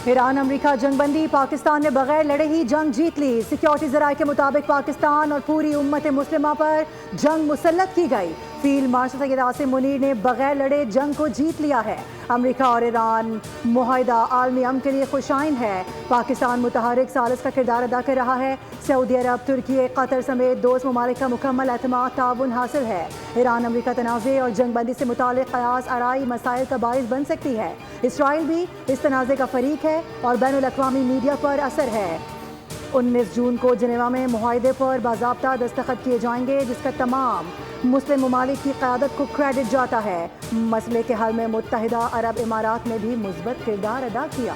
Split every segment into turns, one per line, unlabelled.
ایران امریکہ جنگ بندی، پاکستان نے بغیر لڑے ہی جنگ جیت لی۔ سیکیورٹی ذرائع کے مطابق پاکستان اور پوری امت مسلمہ پر جنگ مسلط کی گئی۔ فیلڈ مارشل سید عاصم منیر نے بغیر لڑے جنگ کو جیت لیا ہے۔ امریکہ اور ایران معاہدہ عالمی امن کے لیے خوش آئند ہے۔ پاکستان متحرک ثالث کا کردار ادا کر رہا ہے۔ سعودی عرب، ترکی، قطر سمیت دوست ممالک کا مکمل اعتماد تعاون حاصل ہے۔ ایران امریکہ تنازع اور جنگ بندی سے متعلق قیاس آرائی مسائل کا باعث بن سکتی ہے۔ اسرائیل بھی اس تنازع کا فریق ہے اور بین الاقوامی میڈیا پر اثر ہے۔ 19 جون کو جنیوا میں معاہدے پر باضابطہ دستخط کیے جائیں گے، جس کا تمام مسلم ممالک کی قیادت کو کریڈٹ جاتا ہے۔ مسئلے کے حل میں متحدہ عرب امارات نے بھی مثبت کردار ادا کیا۔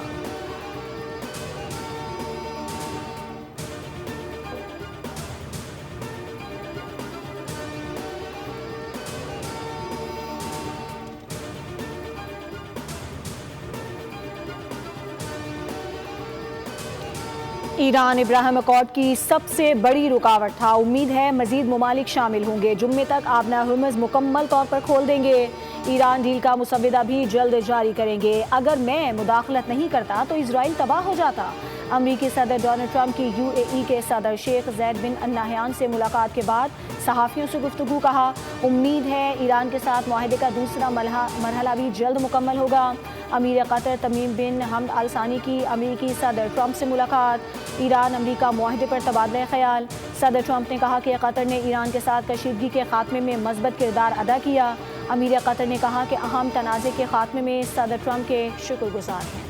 ایران ابراہیم اکارڈ کی سب سے بڑی رکاوٹ تھا۔ امید ہے مزید ممالک شامل ہوں گے۔ جمعے تک آبنہ ہرمز مکمل طور پر کھول دیں گے۔ ایران ڈیل کا مسودہ بھی جلد جاری کریں گے۔ اگر میں مداخلت نہیں کرتا تو اسرائیل تباہ ہو جاتا۔ امریکی صدر ڈونلڈ ٹرمپ کی UAE کے صدر شیخ زید بن نہیان سے ملاقات کے بعد صحافیوں سے گفتگو۔ کہا امید ہے ایران کے ساتھ معاہدے کا دوسرا مرحلہ بھی جلد مکمل ہوگا۔ امیر قطر تمیم بن حمد آل ثانی کی امریکی صدر ٹرمپ سے ملاقات۔ ایران امریکہ معاہدے پر تبادلہ خیال۔ صدر ٹرمپ نے کہا کہ قطر نے ایران کے ساتھ کشیدگی کے خاتمے میں مثبت کردار ادا کیا۔ امیر قطر نے کہا کہ اہم تنازع کے خاتمے میں صدر ٹرمپ کے شکر گزار ہیں۔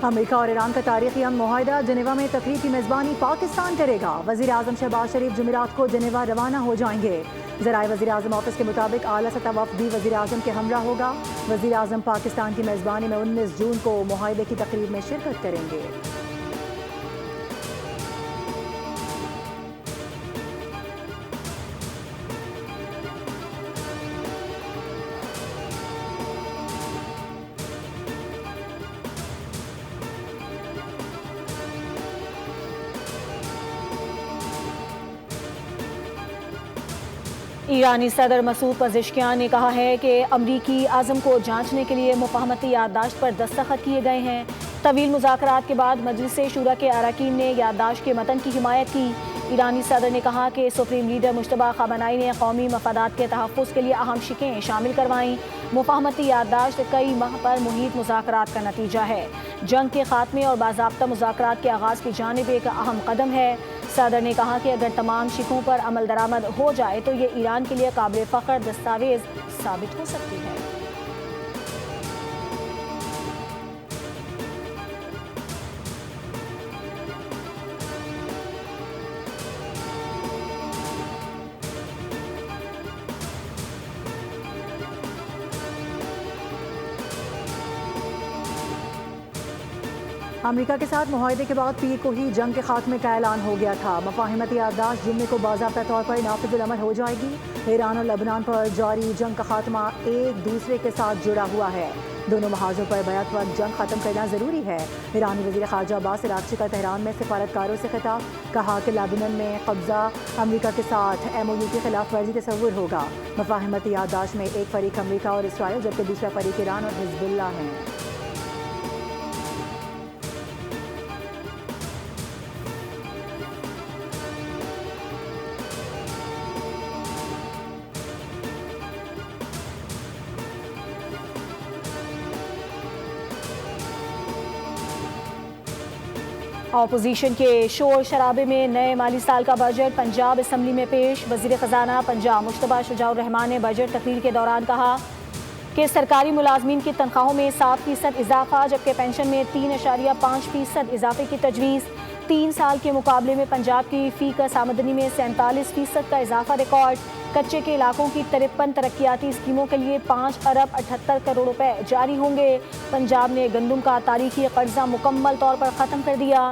امریکہ اور ایران کا تاریخی امن معاہدہ، جنیوا میں تقریب کی میزبانی پاکستان کرے گا۔ وزیر اعظم شہباز شریف جمعرات کو جنیوا روانہ ہو جائیں گے۔ ذرائع وزیر اعظم آفس کے مطابق اعلیٰ سطح وفد بھی وزیر اعظم کے ہمراہ ہوگا۔ وزیر اعظم پاکستان کی میزبانی میں 19 جون کو معاہدے کی تقریب میں شرکت کریں گے۔
ایرانی صدر مسعود پزشکیان نے کہا ہے کہ امریکی عزم کو جانچنے کے لیے مفاہمتی یادداشت پر دستخط کیے گئے ہیں۔ طویل مذاکرات کے بعد مجلس شورا کے اراکین نے یادداشت کے متن کی حمایت کی۔ ایرانی صدر نے کہا کہ سپریم لیڈر مجتبیٰ خامنہئی نے قومی مفادات کے تحفظ کے لیے اہم شقیں شامل کروائیں۔ مفاہمتی یادداشت کئی ماہ پر محیط مذاکرات کا نتیجہ ہے۔ جنگ کے خاتمے اور باضابطہ مذاکرات کے آغاز کی جانب ایک اہم قدم ہے۔ صدر نے کہا کہ اگر تمام شقوں پر عمل درآمد ہو جائے تو یہ ایران کے لیے قابل فخر دستاویز ثابت ہو سکتی ہے۔
امریکہ کے ساتھ معاہدے کے بعد پیر کو ہی جنگ کے خاتمے کا اعلان ہو گیا تھا۔ مفاہمتی یادداشت جمعے کو باضابطہ طور پر نافذ العمل ہو جائے گی۔ ایران اور لبنان پر جاری جنگ کا خاتمہ ایک دوسرے کے ساتھ جڑا ہوا ہے۔ دونوں محاذوں پر بیک وقت جنگ ختم کرنا ضروری ہے۔ ایرانی وزیر خارجہ عباس عراقچی کا تہران میں سفارتکاروں سے خطاب۔ کہا کہ لبنان میں قبضہ امریکہ کے ساتھ MOU کی خلاف ورزی تصور ہوگا۔ مفاہمتی یادداشت میں ایک فریق امریکہ اور اسرائیل جبکہ دوسرا فریق ایران اور حزب اللہ ہیں۔
اپوزیشن کے شور شرابے میں نئے مالی سال کا بجٹ پنجاب اسمبلی میں پیش۔ وزیر خزانہ پنجاب مجتبیٰ شجاع الرحمان نے بجٹ تقریر کے دوران کہا کہ سرکاری ملازمین کی تنخواہوں میں 7% اضافہ جبکہ پینشن میں 3.5% اضافے کی تجویز۔ 3 سال کے مقابلے میں پنجاب کی فی کس آمدنی میں 47% کا اضافہ ریکارڈ۔ کچے کے علاقوں کی 53 ترقیاتی اسکیموں کے لیے 5 ارب 78 کروڑ روپے جاری ہوں گے۔ پنجاب نے گندم کا تاریخی قرضہ مکمل طور پر ختم کر دیا۔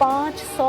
500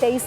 23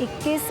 21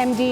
MD